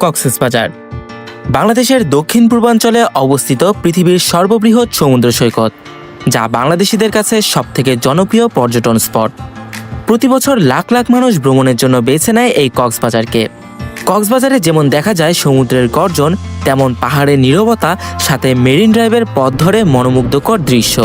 কক্সবাজার বাংলাদেশের দক্ষিণ পূর্বাঞ্চলে অবস্থিত পৃথিবীর সর্ববৃহৎ সমুদ্র সৈকত, যা বাংলাদেশিদের কাছে সবথেকে জনপ্রিয় পর্যটন স্পট। প্রতি বছর লাখ লাখ মানুষ ভ্রমণের জন্য বেছে নেয় এই কক্সবাজারকে। কক্সবাজারে যেমন দেখা যায় সমুদ্রের গর্জন, তেমন পাহাড়ের নীরবতা, সাথে মেরিন ড্রাইভের পথ ধরে মনোমুগ্ধকর দৃশ্য।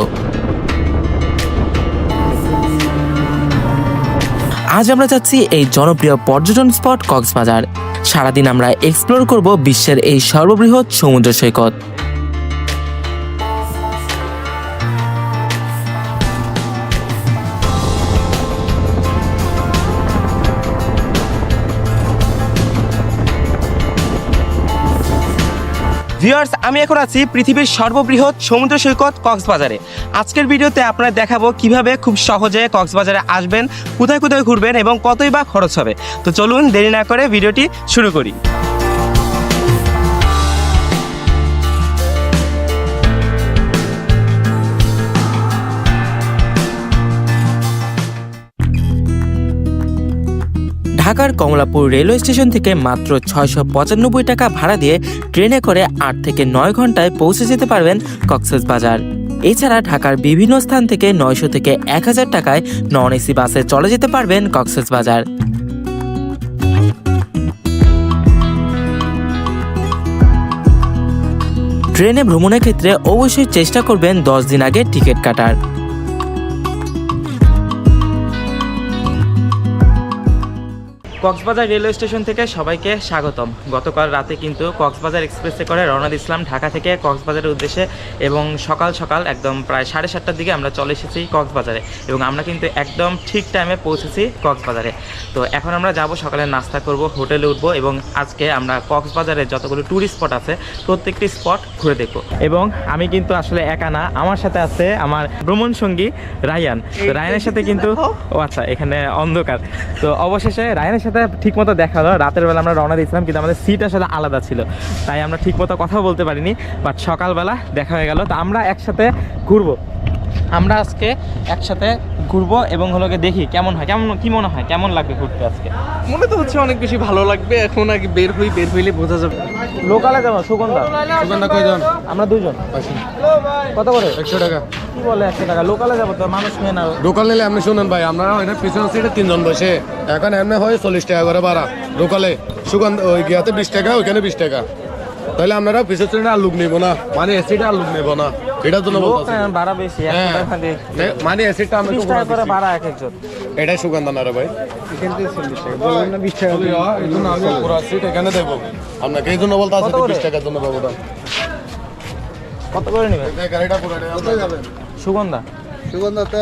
আজ আমরা যাচ্ছি এই জনপ্রিয় পর্যটন স্পট কক্সবাজার। সারাদিন আমরা এক্সপ্লোর করব বিশ্বের এই সর্ববৃহৎ সমুদ্র সৈকত। ভিউয়ার্স, আমি এখন আছি পৃথিবীর সর্ববৃহৎ সমুদ্র সৈকত কক্সবাজারে। আজকের ভিডিওতে আপনারা দেখাবো কিভাবে খুব সহজে কক্সবাজারে আসবেন, কোথায় কোথায় ঘুরবেন এবং কতই বা খরচ হবে। তো চলুন দেরি না করে ভিডিওটি শুরু করি। ঢাকার কমলাপুর রেলওয়ে স্টেশন থেকে মাত্র 695 টাকা ভাড়া দিয়ে ট্রেনে করে 8 থেকে 9 ঘন্টায় পৌঁছে যেতে পারবেন কক্সবাজার। এছাড়া ঢাকার বিভিন্ন স্থান থেকে 900 থেকে 1000 টাকায় নন এসি বাসে চলে যেতে পারবেন কক্সবাজার। ট্রেনে ভ্রমণের ক্ষেত্রে অবশ্যই চেষ্টা করবেন 10 দিন আগে টিকিট কাটার। কক্সবাজার রেলওয়ে স্টেশন থেকে সবাইকে স্বাগতম। গতকাল রাতে কিন্তু কক্সবাজার এক্সপ্রেসে করে রওনা দিয়েছিলাম ঢাকা থেকে কক্সবাজারের উদ্দেশ্যে, এবং সকাল সকাল একদম প্রায় 7:30টার দিকে আমরা চলে এসেছি কক্সবাজারে, এবং আমরা কিন্তু একদম ঠিক টাইমে পৌঁছেছি কক্সবাজারে। তো এখন আমরা যাব, সকালে নাস্তা করব, হোটেলে উঠবো, এবং আজকে আমরা কক্সবাজারে যতগুলো ট্যুরিস্ট স্পট আছে প্রত্যেকটি স্পট ঘুরে দেখবো। এবং আমি কিন্তু আসলে একা না, আমার সাথে আছে আমার ভ্রমণ সঙ্গী রায়ান। তো রায়ানের সাথে কিন্তু আচ্ছা, এখানে অন্ধকার। তো অবশেষে রায়ানের সাথে ঠিক মতো দেখা হলো। রাতের বেলা আমরা রওনা দিয়েছিলাম, কিন্তু আমাদের সিট আসলে আলাদা ছিল, তাই আমরা ঠিক মতো কথা বলতে পারিনি। বাট সকালবেলা দেখা হয়ে গেল। তো আমরা একসাথে ঘুরবো, আমরা আজকে একসাথে ঘুরবো এবং হলোকে দেখি কেমন হয়, কি মনে হয় কেমন লাগবে ঘুরতে। আজকে মনে তো হচ্ছে অনেক বেশি ভালো লাগবে। এখন আগে বের হইলে বোঝা যাবে। লোকালে যাবো। সুগন্ধা কয়জন? আমরা 2 জন। কত করে? 100 টাকা। কি বলে 100 টাকা? লোকালে যাবো তো মানুষ নিয়ে না। লোকাল নিলে আপনি শুনেন ভাই, আমরা এটা পিছন সিটে 3 জন বসে, এখন এমনি হয় 40 টাকা করে ভাড়া। লোকালে সুগন্ধা ওই গিয়াতে 20 টাকা, ওইখানে 20 টাকা। তাহলে আপনারা পিছন সিটে আর লোক নেবো না, মানে এসিটা আর লোক নেবো না। এটার জন্য ভাড়া বেশি, মানে এসিটা আমরা 30 টাকা করে ভাড়া এক একজন। এটাই সুগন্ধা না রে ভাই, এখান থেকে 40 টাকা বলবেন না, 20 টাকা। এই জন্য আমি পুরো সিট এখানে দেবো আপনাকে, এই জন্য বলতে আছে 20 টাকার জন্য পাবো। দাম কত করে নেবেন? গাড়িটা পুরো কোথায় যাবেন? সুগন্ধাতে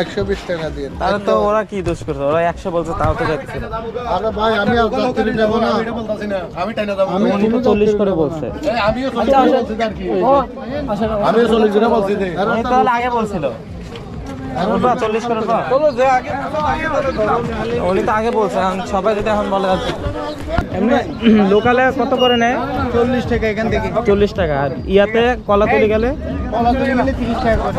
120 টাকা দিয়ে। তাহলে তো ওরা কি দোষ করছে? ওরা 100 বলছে, তাও তো যাচ্ছে না। আরে ভাই, আমি আর যাত্রী নেব না, এটা বলতাছি না, আমি টাইনা যাব। আমি 40 করে বলছে। আমিও 40 বলছি আর কি। আমিও 40 করে বলছি। উনি তাহলে আগে বলছিল। ওটা 40 করে না। চলো যে আগে উনি তো আগে বলছে, এখন সবাই যদি এখন বলে এমনি লোকালে কত করে নেয়? 40 টাকা এখান থেকে। 40 টাকা। আর ইয়াতে কলাতলি গেলে 30 টাকা করে।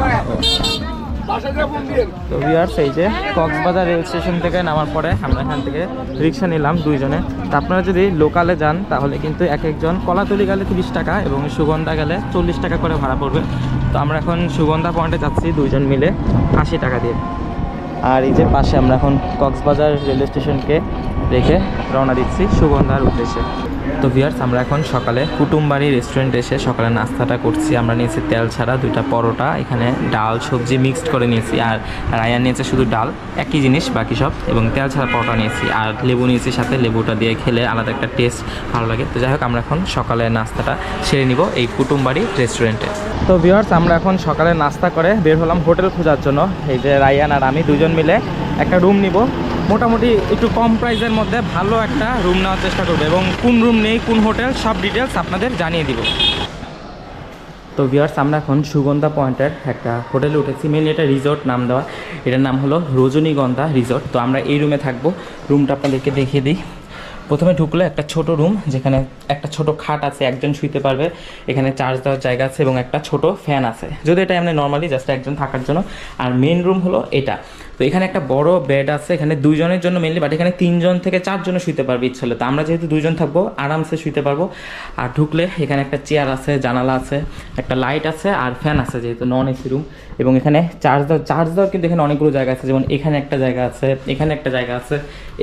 তো ভিউয়ার্স, এই যে কক্সবাজার রেল স্টেশন থেকে নামার পরে আমরা এখান থেকে রিক্সা নিলাম 2 জনে। তো আপনারা যদি লোকালে যান তাহলে কিন্তু এক একজন কলাতলি গেলে 30 টাকা এবং সুগন্ধা গেলে 40 টাকা করে ভাড়া পড়বে। তো আমরা এখন সুগন্ধা পয়েন্টে যাচ্ছি 2 জন মিলে 80 টাকা দিয়ে। আর এই যে পাশে আমরা এখন কক্সবাজার রেলওয়ে স্টেশনকে রেখে রওনা দিচ্ছি সুগন্ধার উদ্দেশ্যে। তো ভিউয়ার্স, আমরা এখন সকালে কুটুমবাড়ি রেস্টুরেন্টে এসে সকালে নাস্তাটা করছি। আমরা নিয়েছি তেল ছাড়া 2টা পরোটা, এখানে ডাল সবজি মিক্সড করে নিয়েছি, আর রায়ান নিয়েছে শুধু ডাল, একই জিনিস বাকি সব, এবং তেল ছাড়া পরোটা নিয়েছি, আর লেবু নিয়েছি সাথে। লেবুটা দিয়ে খেলে আলাদা একটা টেস্ট ভালো লাগে। তো যাই হোক, আমরা এখন সকালে নাস্তাটা সেরে নিব এই কুটুমবাড়ি রেস্টুরেন্টে। তো ভিউয়ার্স, আমরা এখন সকালে নাস্তা করে বের হলাম হোটেল খোঁজার জন্য। এই যে রায়ান আর আমি 2 জন মিলে একটা রুম নিব। মোটামুটি একটু কম প্রাইসের মধ্যে ভালো একটা রুম নেওয়ার চেষ্টা করবো, এবং কোন রুম নেই, কোন হোটেল, সব ডিটেলস আপনাদের জানিয়ে দিব। তো ভিউয়ার্স, আমরা এখন সুগন্ধা পয়েন্টের একটা হোটেলে উঠেছি। মেনলি এটা রিসোর্ট নাম দেওয়া, এটার নাম হলো রজনীগন্ধা রিসোর্ট। তো আমরা এই রুমে থাকবো। রুমটা আপনাদেরকে দেখিয়ে দিই। প্রথমে ঢুকলে একটা ছোট রুম, যেখানে একটা ছোট খাট আছে, একজন শুইতে পারবে, এখানে চার্জ দেওয়ার জায়গা আছে এবং একটা ছোট ফ্যান আছে, যদি এটা এমনি নর্মালি জাস্ট একজন থাকার জন্য। আর মেন রুম হলো এটা। তো এখানে একটা বড় বেড আছে, এখানে 2 জনের জন্য মেনলি, বাট এখানে 3 জন থেকে 4 জন শুইতে পারবে ইচ্ছে হলে। তো আমরা যেহেতু 2 জন থাকবো আরামসে শুইতে পারবো। আর ঢুকলে এখানে একটা চেয়ার আছে, জানালা আছে, একটা লাইট আছে আর ফ্যান আছে, যেহেতু নন এসি রুম। এবং এখানে চার্জ দেওয়ার কিন্তু এখানে অনেকগুলো জায়গা আছে, যেমন এখানে একটা জায়গা আছে, এখানে একটা জায়গা আছে,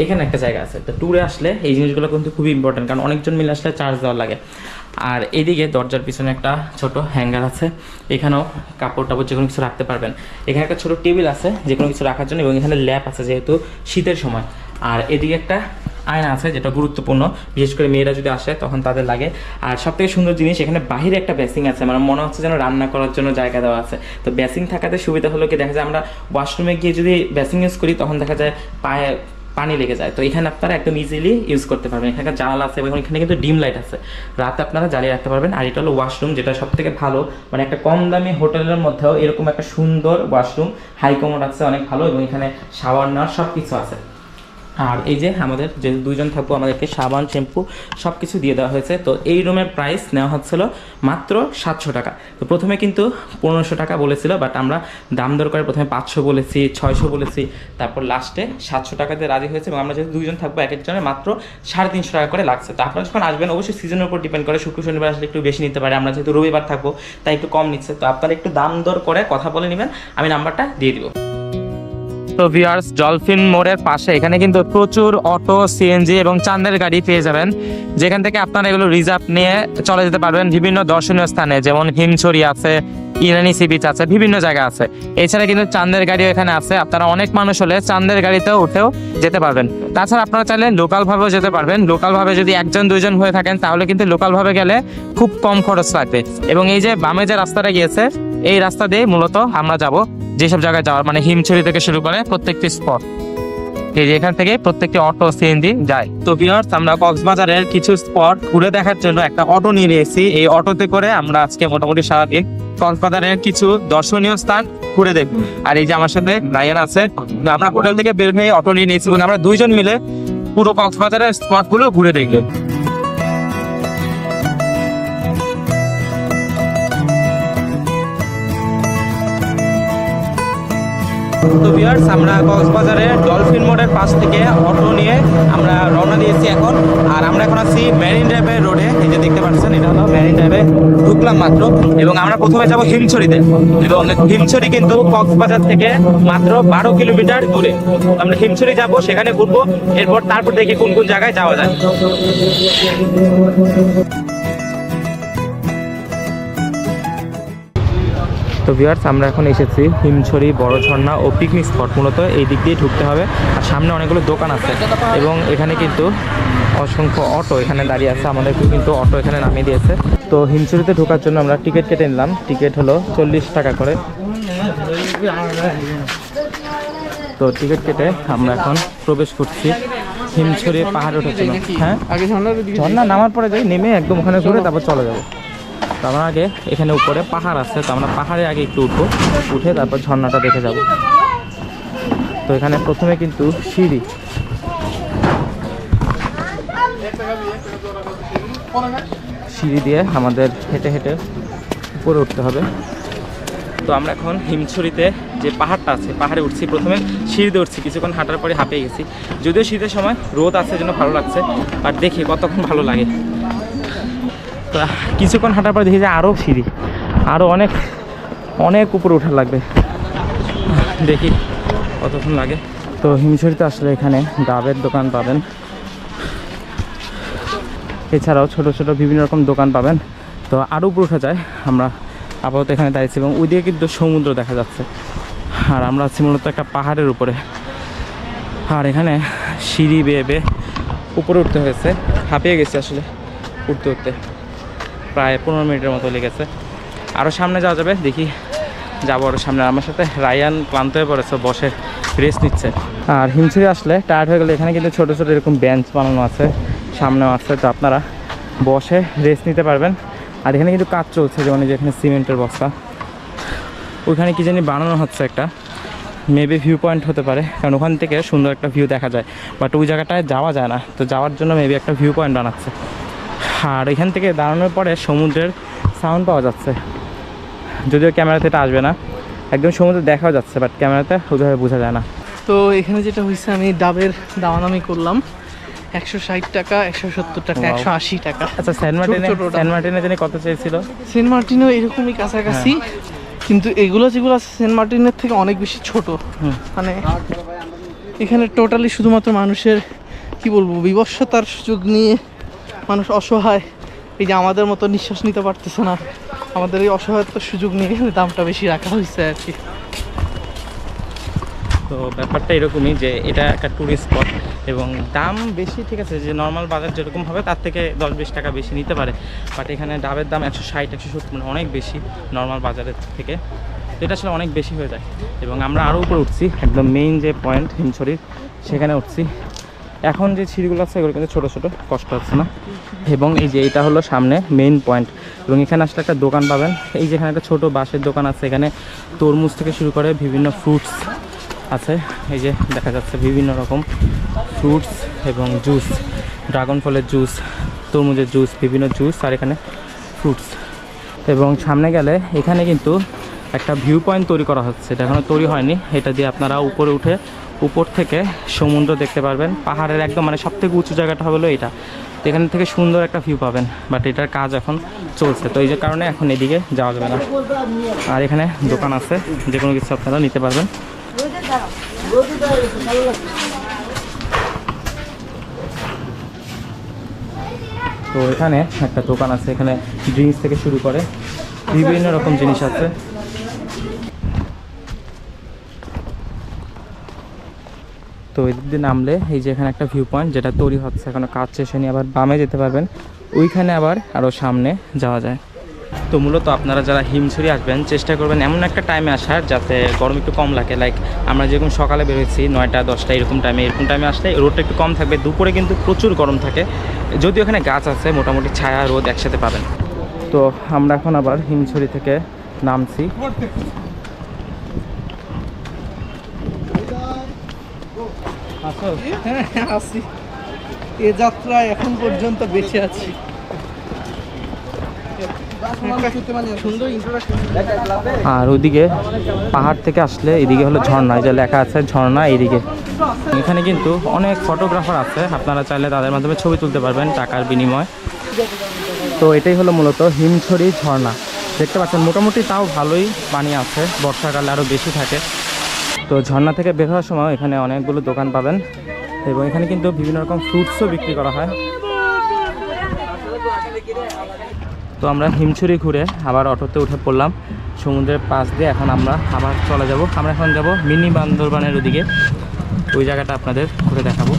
এখানে একটা জায়গা আছে। তো ট্যুরে আসলে এই জিনিসগুলো কিন্তু খুবই ইম্পর্টেন্ট, কারণ অনেকজন মিলে আসলে চার্জ দেওয়া লাগে। আর এইদিকে দরজার পিছনে একটা ছোট হ্যাঙ্গার আছে, এখানেও কাপড় টাপড় যে কোনো কিছু রাখতে পারবেন। এখানে একটা ছোট টেবিল আছে যে কোনো কিছু রাখার জন্য, এবং এখানে ল্যাপ আছে যেহেতু শীতের সময়। আর এদিকে একটা আয়না আছে যেটা গুরুত্বপূর্ণ, বিশেষ করে মেয়েরা যদি আসে তখন তাদের লাগে। আর সবথেকে সুন্দর জিনিস, এখানে বাহিরে একটা বেসিং আছে, মানে মনে হচ্ছে যেন রান্না করার জন্য জায়গা দেওয়া আছে। তো বেসিং থাকাতে সুবিধা হলো কি, দেখা যায় আমরা ওয়াশরুমে গিয়ে যদি বেসিং ইউজ করি তখন দেখা যায় পায়ে পানি লেগে যায়। তো এখানে আপনারা একদম ইজিলি ইউজ করতে পারবেন। এখানে জানালা আছে এবং এখানে কিন্তু ডিম লাইট আছে, রাতে আপনারা জ্বালিয়ে রাখতে পারবেন। আর এটা হলো ওয়াশরুম, যেটা সব থেকে ভালো, মানে একটা কম দামি হোটেলের মধ্যেও এরকম একটা সুন্দর ওয়াশরুম, হাই কমোড আছে, অনেক ভালো। এবং এখানে শাওয়ার নেওয়ার সব কিছু আছে। আর এই যে আমাদের যে 2 জন থাকবো, আমাদেরকে সাবান, শ্যাম্পু সব কিছু দিয়ে দেওয়া হয়েছে। তো এই রুমের প্রাইস নেওয়া হচ্ছিল মাত্র 700 টাকা। তো প্রথমে কিন্তু 1500 টাকা বলেছিল, বাট আমরা দাম দর করে প্রথমে 500 বলেছি, 600 বলেছি, তারপর লাস্টে 700 টাকাতে রাজি হয়েছে। এবং আমরা যেহেতু 2 জন থাকবো, এক একজনের মাত্র 350 টাকা করে লাগছে। তো আপনারা যখন আসবেন অবশ্যই সিজনের উপর ডিপেন্ড করে, শুক্র শনিবার আসলে একটু বেশি নিতে পারে, আমরা যেহেতু রবিবার থাকবো তাই একটু কম নিচ্ছে। তো আপনারা একটু দাম দর করে কথা বলে নেবেন, আমি নাম্বারটা দিয়ে দিব। তো ভিউয়ার্স, ডলফিন মোড়ের পাশে এখানে কিন্তু প্রচুর অটো, সিএনজি এবং চাঁদের গাড়ি পেয়ে যাবেন, যেখান থেকে আপনারা এগুলো রিজার্ভ নিয়ে চলে যেতে পারবেন বিভিন্ন দর্শনীয় স্থানে, যেমন হিমছড়ি আছে, ইরানি সি বিচ আছে, বিভিন্ন জায়গা আছে। এছাড়া কিন্তু চাঁদের গাড়িও এখানে আছে, আপনারা অনেক মানুষ হলে চাঁদের গাড়িতেও উঠেও যেতে পারবেন। তাছাড়া আপনারা চাইলে লোকালভাবেও যেতে পারবেন। লোকালভাবে যদি 1 জন 2 জন হয়ে থাকেন তাহলে কিন্তু লোকালভাবে গেলে খুব কম খরচ লাগবে। এবং এই যে বামে যে রাস্তাটা গিয়েছে, এই রাস্তা দিয়ে মূলত আমরা যাব যেসব জায়গায় যাওয়ার, মানে হিমছড়ি থেকে শুরু করে প্রত্যেকটি স্পট, এই যে এখান থেকে প্রত্যেকটি অটো, সিএনজি যায়। তো ভিউয়ার্স, আমরা কক্সবাজারের কিছু স্পট ঘুরে দেখার জন্য একটা অটো নিয়ে নিয়েছি। এই অটোতে করে আমরা আজকে মোটামুটি সারাদিন কক্সবাজারের কিছু দর্শনীয় স্থান ঘুরে দেখব। আর এই যে আমার সাথে রায়ান আছে, আমরা হোটেল থেকে বের হয়ে অটো নিয়ে নিয়েছি এবং আমরা 2 জন মিলে পুরো কক্সবাজারের স্পটগুলো ঘুরে দেখব। তো ভিউয়ার্স, আমরা কক্সবাজারের ডলফিন মোড়ের পাশ থেকে অটো নিয়ে আমরা রওনা দিয়েছি এখন। আর আমরা এখন আছি মেরিন ড্রাইভের রোডে, এই যে দেখতে পাচ্ছেন এটা হলো মেরিন ড্রাইভে, ঢুকলাম মাত্র। এবং আমরা প্রথমে যাব হিমছড়িতে, এবং হিমছড়ি কিন্তু কক্সবাজার থেকে মাত্র 12 কিলোমিটার দূরে। আমরা হিমছড়ি যাব, সেখানে ঘুরবো, এরপর তারপর দেখি কোন কোন জায়গায় যাওয়া যায়। তো ভিউয়ার্স, আমরা এখন এসেছি হিমছড়ি বড় ঝর্ণা ও পিকনিক স্পট। মূলত এই দিক দিয়ে ঢুকতে হবে, আর সামনে অনেকগুলো দোকান আছে এবং এখানে কিন্তু অসংখ্য অটো এখানে দাঁড়িয়ে আছে, আমাদেরকে কিন্তু অটো এখানে নামিয়ে দিয়েছে। তো হিমছড়িতে ঢোকার জন্য আমরা টিকিট কেটে নিলাম, টিকিট হলো 40 টাকা করে। তো টিকিট কেটে আমরা এখন প্রবেশ করছি হিমছড়ি পাহাড়ে ওঠার জন্য। হ্যাঁ, ঝর্ণা নামার পরে যাই, নেমে একদম ওখানে ঘুরে তারপর চলে যাবো। তো আমরা আগে এখানে উপরে পাহাড় আছে, তো আমরা পাহাড়ে আগে একটু উঠবো, উঠে তারপর ঝর্ণাটা দেখে যাব। তো এখানে প্রথমে কিন্তু সিঁড়ি, সিঁড়ি দিয়ে আমাদের হেঁটে হেঁটে উপরে উঠতে হবে। তো আমরা এখন হিমছড়িতে যে পাহাড়টা আছে, পাহাড়ে উঠছি। প্রথমে সিঁড়িতে উঠছি, কিছুক্ষণ হাঁটার পরে হাঁপিয়ে গেছি, যদিও শীতের সময় রোদ আছে জন্য ভালো লাগছে, বাট দেখি কতক্ষণ ভালো লাগে। তো কিছুক্ষণ হাঁটার পরে দেখি যে আরও সিঁড়ি, আরও অনেক অনেক উপরে ওঠা লাগবে, দেখি কতক্ষণ লাগে। তো হিমছড়িতে আসলে এখানে ডাবের দোকান পাবেন, এছাড়াও ছোট ছোট বিভিন্ন রকম দোকান পাবেন। তো আরও উপরে ওঠা যায়। আমরা আপাতত এখানে দাঁড়িয়েছি এবং ওইদিকে কিন্তু সমুদ্র দেখা যাচ্ছে। আর আমরা আছি মূলত একটা পাহাড়ের উপরে, আর এখানে সিঁড়ি বেয়ে বেয়ে উপরে উঠতে হয়েছে, হাঁপিয়ে গেছি আসলে উঠতে উঠতে, প্রায় 15 মিনিটের মতো লেগেছে। আরও সামনে যাওয়া যাবে, দেখি যাবো আরও সামনে। আমার সাথে রায়ান ক্লান্ত হয়ে পড়েছে, বসে রেস্ট নিচ্ছে। আর হিমছড়ি আসলে টায়ার্ড হয়ে গেলে এখানে কিন্তু ছোটো ছোটো এরকম বেঞ্চ বানানো আছে, সামনেও আছে, তো আপনারা বসে রেস্ট নিতে পারবেন। আর এখানে কিন্তু কাজ চলছে, যেমন যেখানে সিমেন্টের বস্তা, ওইখানে কি জানি বানানো হচ্ছে একটা, মেবি ভিউ পয়েন্ট হতে পারে, কারণ ওখান থেকে সুন্দর একটা ভিউ দেখা যায়, বাট ওই জায়গাটায় যাওয়া যায় না। তো যাওয়ার জন্য মেবি একটা ভিউ পয়েন্ট বানাচ্ছে। আর এখান থেকে দাঁড়ানোর পরে সমুদ্রের সাউন্ড পাওয়া যাচ্ছে, যদিও ক্যামেরাতে এটা আসবে না, একদম সমুদ্র দেখাও যাচ্ছে, বাট ক্যামেরাতে ওইভাবে বোঝা যায় না। তো এখানে যেটা হয়েছে, আমি ডাবের দামাদামি করলাম 160 টাকা, 170 টাকা, 180 টাকা। আচ্ছা, সেন্ট মার্টিনে জানি কত চাইছিল? সেন্ট মার্টিনও এরকমই কাছাকাছি, কিন্তু এগুলো যেগুলো আছে সেন্ট মার্টিনের থেকে অনেক বেশি ছোট। মানে এখানে টোটালি শুধুমাত্র মানুষের কি বলবো বিবস্বতার সুযোগ নিয়ে মানুষ অসহায়, এই যে আমাদের মতো নিঃশ্বাস নিতে পারতেছে না, আমাদের এই অসহায়তার সুযোগ নিয়ে এখানে দামটা বেশি রাখা হয়েছে আর কি। তো ব্যাপারটা এরকমই যে এটা একটা ট্যুরিস্ট স্পট এবং দাম বেশি, ঠিক আছে, যে নর্মাল বাজার যেরকম হবে তার থেকে 10-20 টাকা বেশি নিতে পারে, বাট এখানে ডাবের দাম 160-170, মানে অনেক বেশি নর্মাল বাজারের থেকে। তো এটা আসলে অনেক বেশি হয়ে যায়। এবং আমরা আরও উপরে উঠছি, একদম মেইন যে পয়েন্ট হিমছড়ির সেখানে উঠছি। এখন যে সিঁড়িগুলো আছে এগুলো কিন্তু ছোটো ছোটো, কষ্ট হচ্ছে না। এবং এই যে এটা হলো সামনে মেইন পয়েন্ট, এবং এখানে আসলে একটা দোকান পাবেন। এই যে এখানে একটা ছোটো বাঁশের দোকান আছে, এখানে তরমুজ থেকে শুরু করে বিভিন্ন ফ্রুটস আছে। এই যে দেখা যাচ্ছে বিভিন্ন রকম ফ্রুটস এবং জুস, ড্রাগন ফলের জুস, তরমুজের জুস, বিভিন্ন জুস, আর এখানে ফ্রুটস। এবং সামনে গেলে এখানে কিন্তু একটা ভিউ পয়েন্ট তৈরি করা হচ্ছে, এটা এখনও তৈরি হয়নি। এটা দিয়ে আপনারা উপরে উঠে উপর থেকে সমুদ্র দেখতে পারবেন। পাহাড়ের একদম মানে সবথেকে উঁচু জায়গাটা হলো এটা, তো এখান থেকে সুন্দর একটা ভিউ পাবেন, বাট এটার কাজ এখন চলছে, তো এই যে কারণে এখন এদিকে যাওয়া যাবে না। আর এখানে দোকান আছে, যে কোনো কিছু আপনারা নিতে পারবেন। তো এখানে একটা দোকান আছে, এখানে ড্রিঙ্কস থেকে শুরু করে বিভিন্ন রকম জিনিস আছে। তো এদিক দিয়ে নামলে এই যে এখানে একটা ভিউ পয়েন্ট যেটা তৈরি হচ্ছে, এখনো কাজ শেষ হয়নি। আবার বামে যেতে পারবেন, ওইখানে আবার আরও সামনে যাওয়া যায়। তো মূলত আপনারা যারা হিমছড়ি আসবেন চেষ্টা করবেন এমন একটা টাইমে আসার যাতে গরম একটু কম লাগে। লাইক আমরা যেরকম সকালে বেরোচ্ছি 9টা-10টা এরকম টাইমে আসলে রোদটা একটু কম থাকবে। দুপুরে কিন্তু প্রচুর গরম থাকে, যদিও এখানে গাছ আছে, মোটামুটি ছায়া রোদ একসাথে পাবেন। তো আমরা এখন আবার হিমছড়ি থেকে নামছি। হ্যাঁ আছি, এ যাত্রায় এখন পর্যন্ত বেঁচে আছি। আর ওইদিকে পাহাড় থেকে আসলে এদিকে হলো ঝর্ণা, এই যে লেখা আছে ঝর্ণা এইদিকে। এখানে কিন্তু অনেক ফটোগ্রাফার আছে, আপনারা চাইলে তাদের মাধ্যমে ছবি তুলতে পারবেন টাকার বিনিময়ে। তো এটাই হলো মূলত হিমছড়ি ঝর্ণা। দেখতে পাচ্ছেন মোটামুটি তাও ভালোই পানি আছে, বর্ষাকালে আরও বেশি থাকে। তো ঝর্ণা থেকে বের হওয়ার সময় এখানে অনেকগুলো দোকান পাবেন, এবং এখানে কিন্তু বিভিন্ন রকম ফ্রুটসও বিক্রি করা হয়। তো আমরা হিমছড়ি ঘুরে আবার অটোতে উঠে পড়লাম সমুদ্রের পাশ দিয়ে। এখন আমরা আবার চলে যাব, আমরা এখন যাব মিনি বান্দরবানের ওদিকে, ওই জায়গাটা আপনাদের ঘুরে দেখাবো।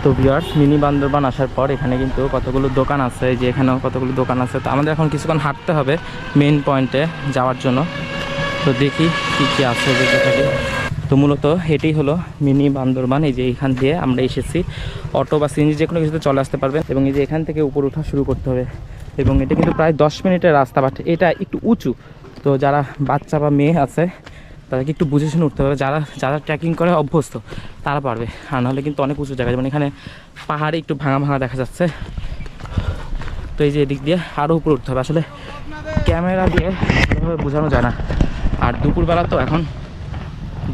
তো ভিউয়ার্স, মিনি বান্দরবান আসার পর এখানে কিন্তু কতগুলো দোকান আছে, যে এখানেও কতগুলো দোকান আছে। তো আমাদের এখন কিছুক্ষণ হাঁটতে হবে মেইন পয়েন্টে যাওয়ার জন্য। তো দেখি কি কি আছে যেতে থাকি। তো মূলত এটাই হলো মিনি বান্দরবান। এই যে এখান দিয়ে আমরা এসেছি, অটো বা সিএনজি যে কোনো কিছুতে চলে আসতে পারবেন। এবং এই যে এখান থেকে উপর ওঠা শুরু করতে হবে, এবং এটা কিন্তু প্রায় 10 মিনিটের রাস্তা, বাট এটা একটু উঁচু। তো যারা বাচ্চা বা মেয়ে আছে তাদেরকে একটু বুঝে শুনে উঠতে হবে, যারা যারা ট্রেকিং করে অভ্যস্ত তারা পারবে, আর নাহলে কিন্তু অনেক উঁচু জায়গা। যেমন এখানে পাহাড়ে একটু ভাঙা ভাঙা দেখা যাচ্ছে। তো এই যে এদিক দিয়ে আরও উপরে উঠতে হবে, আসলে ক্যামেরা দিয়ে ভালোভাবে বোঝানো যায় না। আর দুপুরবেলা তো এখন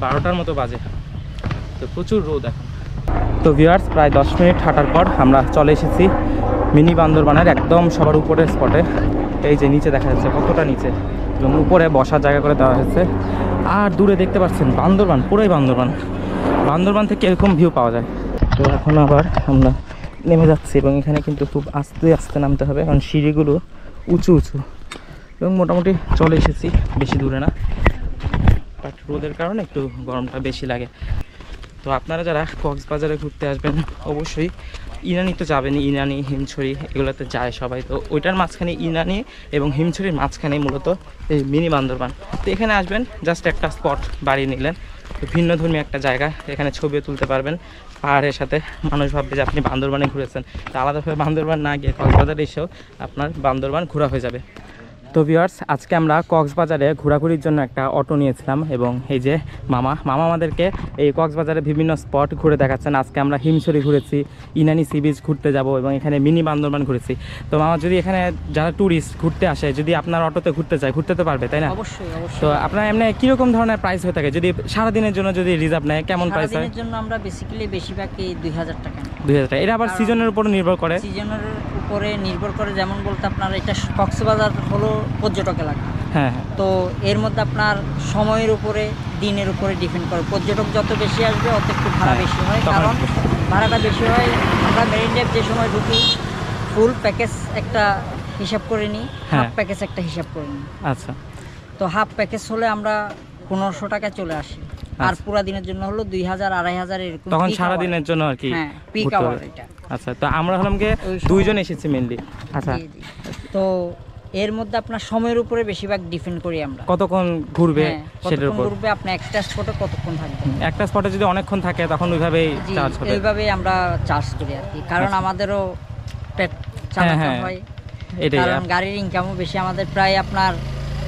12টার মতো বাজে, তো প্রচুর রোদ এখন। তো ভিউয়ার্স, প্রায় 10 মিনিট হাঁটার পর আমরা চলে এসেছি মিনি বান্দরবানের একদম সবার উপরের স্পটে। এই যে নিচে দেখা যাচ্ছে কতটা নিচে, এবং উপরে বসার জায়গা করে দেওয়া হয়েছে। আর দূরে দেখতে পাচ্ছেন বান্দরবান, পুরোই বান্দরবান থেকে এরকম ভিউ পাওয়া যায়। তো এখন আবার আমরা নেমে যাচ্ছি, এবং এখানে কিন্তু খুব আস্তে আস্তে নামতে হবে, কারণ সিঁড়িগুলো উঁচু উঁচু। এবং মোটামুটি চলে এসেছি, বেশি দূরে না, বাট রোদের কারণে একটু গরমটা বেশি লাগে। তো আপনারা যারা কক্সবাজারে ঘুরতে আসবেন অবশ্যই ইনানি তো যাবেন, ইনানি হিমছড়ি এগুলোতে যায় সবাই। তো ওইটার মাঝখানে ইনানি এবং হিমছড়ির মাঝখানে মূলত এই মিনি বান্দরবান। তো এখানে আসবেন, জাস্ট একটা স্পট বাড়ি নিলেন, ভিন্ন ধর্মী একটা জায়গা, এখানে ছবিও তুলতে পারবেন পাহাড়ের সাথে। মানুষ ভাববে যে আপনি বান্দরবানে ঘুরেছেন, তো আলাদাভাবে বান্দরবান না গিয়ে কক্সবাজারে এসেও আপনার বান্দরবান ঘোরা হয়ে যাবে। তো ভিউয়ার্স, আজকে আমরা কক্সবাজারে ঘোরাঘুরির জন্য একটা অটো নিয়েছিলাম এবং এই যে মামা আমাদেরকে এই কক্সবাজারে বিভিন্ন স্পট ঘুরে দেখাচ্ছেন। আজকে আমরা হিমছড়ি ঘুরেছি, ইনানি সি বিচ ঘুরতে যাব এবং এখানে মিনি বান্দরবান ঘুরেছি। তো মামা, যদি এখানে যারা ট্যুরিস্ট ঘুরতে আসে, যদি আপনার অটোতে ঘুরতে চায়, ঘুরতে তো পারবে, তাই না? অবশ্যই অবশ্যই। তো আপনার এমনি কীরকম ধরনের প্রাইস হয়ে থাকে? যদি সারাদিনের জন্য যদি রিজার্ভ নেয় কেমন প্রাইস হয়? সারাদিনের জন্য আমরা বেসিক্যালি বেশিরভাগই 2000 টাকা নিই। 2000 টাকা। এটা আবার সিজনের উপর নির্ভর করে? সিজনের উপরে নির্ভর করে, যেমন বলতে আপনার এটা কক্সবাজার হলো পর্যটক এলাকা। হ্যাঁ। তো এর মধ্যে আপনার সময়ের উপরে, দিনের উপরে ডিপেন্ড করে। পর্যটক যত বেশি আসবে অত একটু ভাড়া বেশি হয়, কারণ ভাড়াটা বেশি হয়। আমরা মেরিন ড্রাইভ যে সময় ঢুকি ফুল প্যাকেজ একটা হিসাব করে নিই, হাফ প্যাকেজ একটা হিসাব করে নিই। আচ্ছা। তো হাফ প্যাকেজ হলে আমরা 1500 টাকায় চলে আসি, আর পুরো দিনের জন্য হলো 2000 2500 এরকম। তখন সারা দিনের জন্য আর কি? হ্যাঁ, পিক আওয়ার এটা। আচ্ছা, তো আমরা হলাম কি দুইজন এসেছি মেইনলি। আচ্ছা। তো এর মধ্যে আপনার সময়ের উপরে বেশিরভাগ ডিপেন্ড করি আমরা, কতক্ষণ ঘুরবে সেটার উপর। ঘুরবে আপনি একটা স্পটে কতক্ষণ থাকবে। একটা স্পটে যদি অনেকক্ষণ থাকে তখন ওইভাবেই চার্জ করে? এইভাবেই আমরা চার্জ করি আর কি, কারণ আমাদেরও পেট চালাতে হয়। এটাই, কারণ গাড়ির ইনকামও বেশি আমাদের, প্রায় আপনার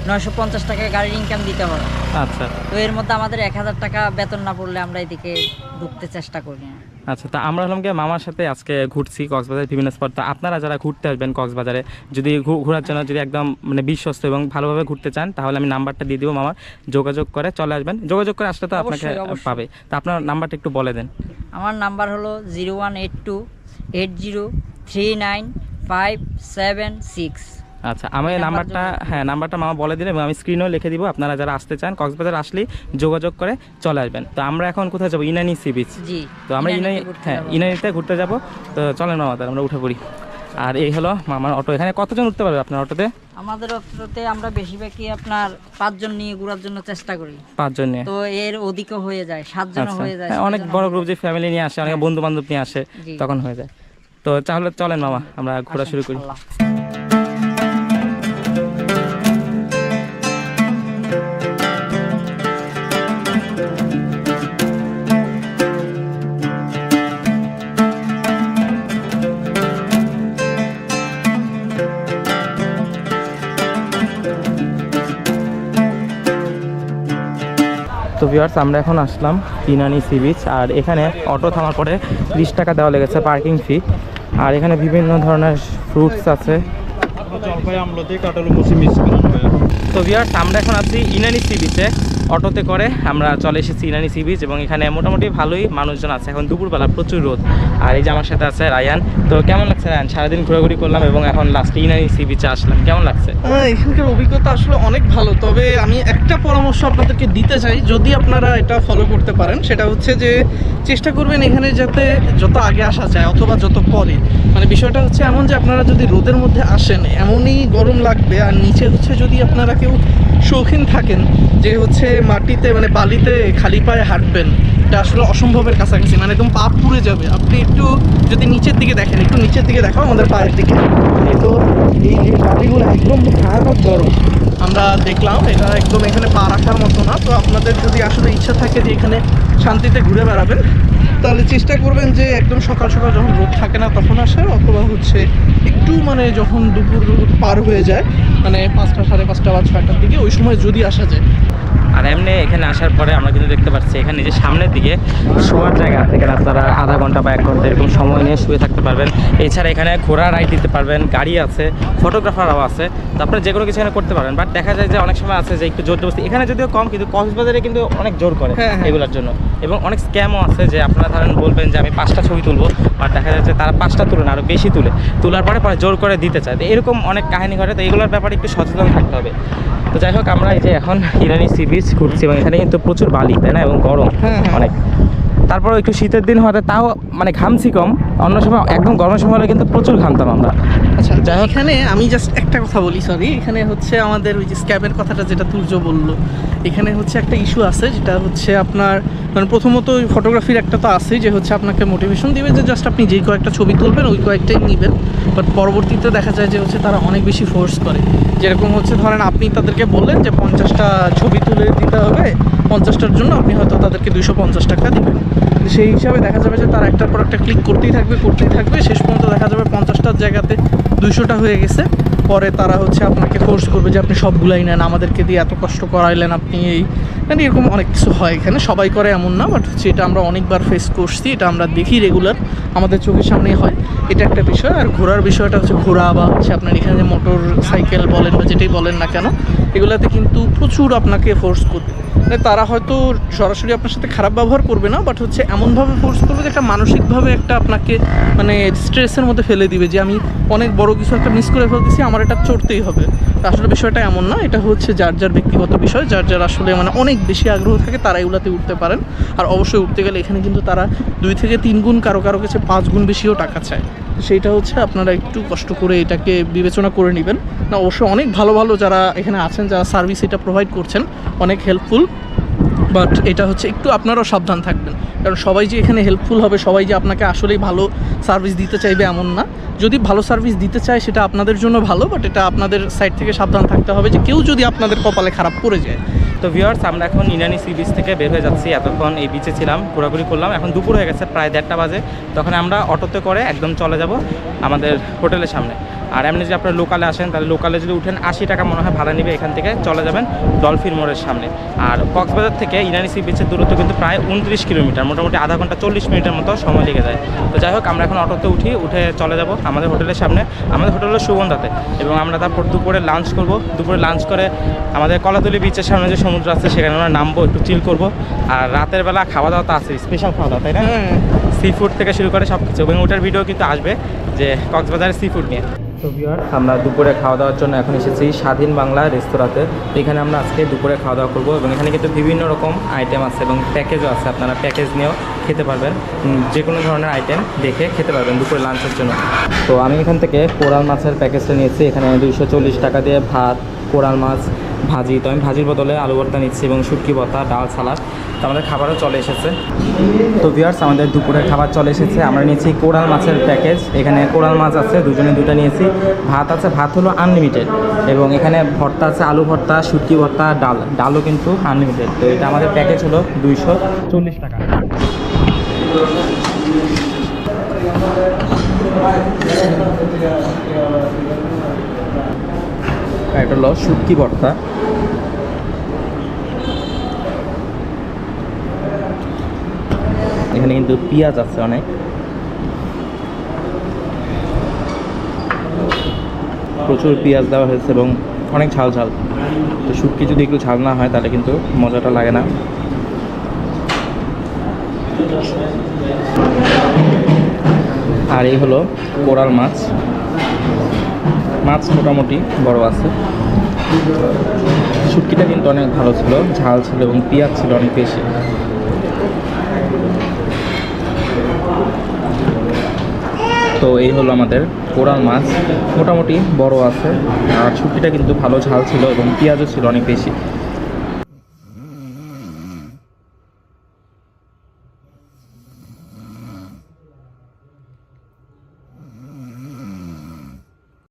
950 টাকায় গাড়ির ইনকাম দিতে হয়। আচ্ছা। তো এর মধ্যে আমাদের 1000 টাকা বেতন না পড়লে আমরা এদিকে ঢুকতে চেষ্টা করি না। আচ্ছা, তা আমরা হলাম গিয়ে মামার সাথে আজকে ঘুরছি কক্সবাজারের বিভিন্ন স্পট। তো আপনারা যারা ঘুরতে আসবেন কক্সবাজারে, যদি ঘোরার জন্য যদি একদম মানে বিশ্বস্ত এবং ভালোভাবে ঘুরতে চান, তাহলে আমি নাম্বারটা দিয়ে দিব মামার, যোগাযোগ করে চলে আসবেন। যোগাযোগ করে আসলে তো আপনাকে পাবে। তা আপনার নাম্বারটা একটু বলে দেন। আমার নাম্বার হলো 0182803957 আচ্ছা, আমি নাম্বারটা, হ্যাঁ নাম্বারটা মামা বলে দিন এবং আমি স্ক্রিনেও লিখে দিব। আপনারা যারা আসতে চান কক্সবাজার আসলেই যোগাযোগ করে চলে আসবেন। তো আমরা এখন কোথায় যাবো? Inani sea beach. জি, তো আমরা ইনানিতে ঘুরতে যাব। তো চলেন মামা, তাহলে আমরা উঠে পড়ি। আর এই হলো মামার অটো। এখানে কতজন উঠতে পারবে আপনার অটোতে? আমাদের অটোতে আমরা বেশিরভাগই আপনার 5 জন নিয়ে ঘোরার জন্য চেষ্টা করি। 5 জন নিয়ে? তো এর অধিকও হয়ে যায়, 7 জন হয়ে যায়। অনেক বড় গ্রুপ যে ফ্যামিলি নিয়ে আসে, অনেক বন্ধু বান্ধব নিয়ে আসে, তখন হয়ে যায়। তো তাহলে চলেন মামা, আমরা ঘোরা শুরু করি। তো ভিউয়ার্স, আমরা এখন আসলাম ইনানি সি বিচ। আর এখানে অটো থামার পরে 20 টাকা দেওয়া লেগেছে পার্কিং ফি। আর এখানে বিভিন্ন ধরনের ফ্রুটস আছে। তো ভিউয়ার্স, আমরা এখন আছি ইনানি সি বিচে। অটোতে করে আমরা চলে এসেছি ইনানি সি বিচ এবং এখানে মোটামুটি ভালোই মানুষজন আছে। এখন দুপুরবেলা, প্রচুর রোদ। আর এই যে আমার সাথে আছে রায়ান। তো কেমন লাগছে রায়ান? সারাদিন ঘোরাঘুরি করলাম এবং এখন লাস্টে ইনানি সি বিচে আসলাম, কেমন লাগছে? এখানকার অভিজ্ঞতা আসলে অনেক ভালো। তবে আমি একটা পরামর্শ আপনাদেরকে দিতে চাই, যদি আপনারা এটা ফলো করতে পারেন, সেটা হচ্ছে যে চেষ্টা করবেন এখানে যাতে যত আগে আসা যায় অথবা যত পরে। মানে বিষয়টা হচ্ছে এমন যে আপনারা যদি রোদের মধ্যে আসেন এমনই গরম লাগবে। আর নিচে হচ্ছে যদি আপনারা কেউ শৌখিন থাকেন যে হচ্ছে মাটিতে মানে বালিতে খালি পায়ে হাঁটবেন, এটা আসলে অসম্ভবের কাছাকাছি, মানে একদম পা পুড়ে যাবে। আপনি একটু যদি নিচের দিকে দেখেন, একটু নিচের দিকে দেখাও আমাদের পায়ের দিকে, তো এই বালিগুলো একদম ভয়ানক গরম আমরা দেখলাম। এটা একদম এখানে পা রাখার মতো না। তো আপনাদের যদি আসলে ইচ্ছা থাকে যে এখানে শান্তিতে ঘুরে বেড়াবেন, তাহলে চেষ্টা করবেন যে একদম সকাল সকাল যখন রোদ থাকে না তখন আসার, অথবা হচ্ছে একটু মানে যখন দুপুর পার হয়ে যায়, মানে 5টা 5:30 বা 6টার দিকে, ওই সময় যদি আসা যায়। আর এমনি এখানে আসার পরে আমরা কিন্তু দেখতে পাচ্ছি এখানে যে সামনের দিকে শোয়ার জায়গা আছে। এখানে আপনারা আধা ঘন্টা বা 1 ঘন্টা এরকম সময় নিয়ে শুয়ে থাকতে পারবেন। এছাড়া এখানে ঘোড়া রাইড দিতে পারবেন, গাড়ি আছে, ফটোগ্রাফারও আছে। তো আপনারা যে কোনো কিছু এখানে করতে পারবেন। বাট দেখা যায় যে অনেক সময় আছে যে একটু জোর জবরদস্তি, এখানে যদিও কম, কিন্তু কক্সবাজারে কিন্তু অনেক জোর করে এগুলোর জন্য। এবং অনেক স্ক্যামও আছে যে আপনারা ধরেন বলবেন যে আমি 5টা ছবি তুলবো, বাট দেখা যাচ্ছে তারা 5টা তুলে না, আরও বেশি তোলার পরে জোর করে দিতে চায়। তো এরকম অনেক কাহিনী ঘটে। তো এগুলোর ব্যাপারে একটু সচেতন থাকতে হবে। তো যাই হোক, আমরা এই যে এখন ইরানি সি বিচ ঘুরছি এবং এখানে কিন্তু প্রচুর বালি, তাই না, এবং গরম অনেক। তারপরে একটু শীতের দিন হতে তাও মানে ঘামছি কম, অন্য সময় একদম গরমের সময় হলে কিন্তু প্রচুর ঘামতাম আমরা। আচ্ছা, যাই হোক, এখানে আমি জাস্ট একটা কথা বলি, সরি, এখানে হচ্ছে আমাদের ওই যে স্ক্যামের কথাটা যেটা তুর্য বললো, এখানে হচ্ছে একটা ইস্যু আছে, যেটা হচ্ছে আপনার মানে প্রথমত ওই ফটোগ্রাফির একটা তো আছেই, যে হচ্ছে আপনাকে মোটিভেশন দিবে যে জাস্ট আপনি যেই কয়েকটা ছবি তুলবেন ওই কয়েকটাই নেবেন। বাট পরবর্তীতে দেখা যায় যে হচ্ছে তারা অনেক বেশি ফোর্স করে। যেরকম হচ্ছে ধরেন আপনি তাদেরকে বললেন যে 50টা ছবি তুলে দিতে হবে, 50টার জন্য আপনি হয়তো তাদেরকে 250 টাকা দেবেন। সেই হিসাবে দেখা যাবে যে তারা একটার পর একটা ক্লিক করতেই থাকবে, শেষ পর্যন্ত দেখা যাবে 50টার জায়গাতে 200টা হয়ে গেছে। পরে তারা হচ্ছে আপনাকে ফোর্স করবে যে আপনি সবগুলাই নেন, আমাদেরকে দিয়ে এত কষ্ট করাইলেন আপনি, এই মানে এরকম অনেক কিছু হয় এখানে। সবাই করে এমন না, বাট হচ্ছে এটা আমরা অনেকবার ফেস করছি, এটা আমরা দেখি রেগুলার, আমাদের চোখের সামনেই হয়। এটা একটা বিষয়। আর ঘোরার বিষয়টা হচ্ছে ঘোরা বা হচ্ছে আপনার এখানে যে মোটর সাইকেল বলেন বা যেটাই বলেন না কেন, এগুলাতে কিন্তু প্রচুর আপনাকে ফোর্স করবে। মানে তারা হয়তো সরাসরি আপনার সাথে খারাপ ব্যবহার করবে না, বাট হচ্ছে এমনভাবে ফোর্স করবে যে একটা মানসিকভাবে একটা আপনাকে মানে স্ট্রেসের মধ্যে ফেলে দিবে যে আমি অনেক বড় কিছু একটা মিস করে ফেলতেছি, আমার এটা চড়তেই হবে। আসলে বিষয়টা এমন না, এটা হচ্ছে যার যার ব্যক্তিগত বিষয়, যার আসলে মানে অনেক বেশি আগ্রহ থাকে তারা এগুলাতে উঠতে পারেন। আর অবশ্যই উঠতে গেলে এখানে কিন্তু তারা 2 থেকে 3 গুণ, কারো কাছে 5 গুণ বেশিও টাকা চায়। সেইটা হচ্ছে আপনারা একটু কষ্ট করে এটাকে বিবেচনা করে নেবেন। না অবশ্যই অনেক ভালো ভালো যারা এখানে আছেন, যারা সার্ভিস এটা প্রোভাইড করছেন, অনেক হেল্পফুল, বাট এটা হচ্ছে একটু আপনারাও সাবধান থাকবেন। কারণ সবাই যে এখানে হেল্পফুল হবে, সবাই যে আপনাকে আসলেই ভালো সার্ভিস দিতে চাইবে এমন না। যদি ভালো সার্ভিস দিতে চায় সেটা আপনাদের জন্য ভালো, বাট এটা আপনাদের সাইড থেকে সাবধান থাকতে হবে যে কেউ যদি আপনাদের কপালে খারাপ পড়ে যায়। তো ভিউয়ার্স, আমরা এখন ইনানি সি বিচ থেকে বের হয়ে যাচ্ছি। এতক্ষণ এই বিচে ছিলাম, ঘোরাঘুরি করলাম, এখন দুপুর হয়ে গেছে, প্রায় 1:30 বাজে। তখন আমরা অটোতে করে একদম চলে যাব আমাদের হোটেলের সামনে। আর এমনি যদি আপনারা লোকালে আসেন, তাহলে লোকালে যদি উঠেন 80 টাকা মনে হয় ভাড়া নেবে, এখান থেকে চলে যাবেন ডলফিন মোড়ের সামনে। আর কক্সবাজার থেকে ইনানি সি বিচের দূরত্ব কিন্তু প্রায় 29 কিলোমিটার, মোটামুটি আধা ঘন্টা 40 মিনিটের মতো সময় লেগে যায়। তো যাই হোক, আমরা এখন অটোতে উঠে চলে যাব আমাদের হোটেলের সামনে। আমাদের হোটেল হলো সুগন্ধাতে, এবং আমরা তারপর দুপুরে লাঞ্চ করব। দুপুরে লাঞ্চ করে আমাদের কলাতলি বিচের সামনে যে সমুদ্র আছে সেখানে আমরা নামবো, একটু চিল করব। আর রাতের বেলা খাওয়া দাওয়া তো আছে, স্পেশাল খাওয়া দাওয়া, তাই না? সি ফুড থেকে শুরু করে সব কিছু, এবং ওটার ভিডিও কিন্তু আসবে যে কক্সবাজারের সি ফুড নিয়ে। তো ভিউয়ার্স, আমরা দুপুরে খাওয়া দাওয়ার জন্য এখন এসেছি স্বাধীন বাংলা রেস্তোরাঁতে। এখানে আমরা আজকে দুপুরে খাওয়া দাওয়া করবো, এবং এখানে কিন্তু বিভিন্ন রকম আইটেম আছে এবং প্যাকেজও আছে। আপনারা প্যাকেজ নিয়েও খেতে পারবেন, যে কোনো ধরনের আইটেম দেখে খেতে পারবেন দুপুরে লাঞ্চের জন্য। তো আমি এখান থেকে কোরাল মাছের প্যাকেজটা নিয়েছি। এখানে 240 টাকা দিয়ে ভাত, কোরাল মাছ ভাজি, তো আমি ভাজির বদলে আলু ভর্তা নিচ্ছি এবং শুটকি ভর্তা, ডাল, সালাদ। তো আমাদের খাবারও চলে এসেছে। তো ভিউয়ার্স, আমাদের দুপুরের খাবার চলে এসেছে। আমরা নিয়েছি কোরাল মাছের প্যাকেজ। এখানে কোরাল মাছ আছে, দুজনে 2টা নিয়েছি। ভাত আছে, ভাত হলো আনলিমিটেড, এবং এখানে ভর্তা আছে, আলু ভর্তা, শুটকি ভর্তা, ডালও কিন্তু আনলিমিটেড। তো এটা আমাদের প্যাকেজ হলো 240 টাকা। এটা হলো শুটকি ভর্তা। এখানে কিন্তু পেঁয়াজ আছে অনেক। প্রচুর পেঁয়াজ দেওয়া হয়েছে এবং অনেক ঝাল। তো শুটকি যদি একটু ঝাল না হয় তাহলে কিন্তু মজাটা লাগে না। আর এই হলো কোরাল মাছ। মাছ মোটামুটি বড় আছে। শুটকিটা কিন্তু অনেক ভালো ছিল, ঝাল ছিল এবং পেঁয়াজ ছিল অনেক বেশি। তো এই হলো আমাদের কোরাল মাছ, মোটামুটি বড় আছে। আর শুটকিটা কিন্তু ভালো ঝাল ছিল এবং পেঁয়াজও ছিল অনেক বেশি।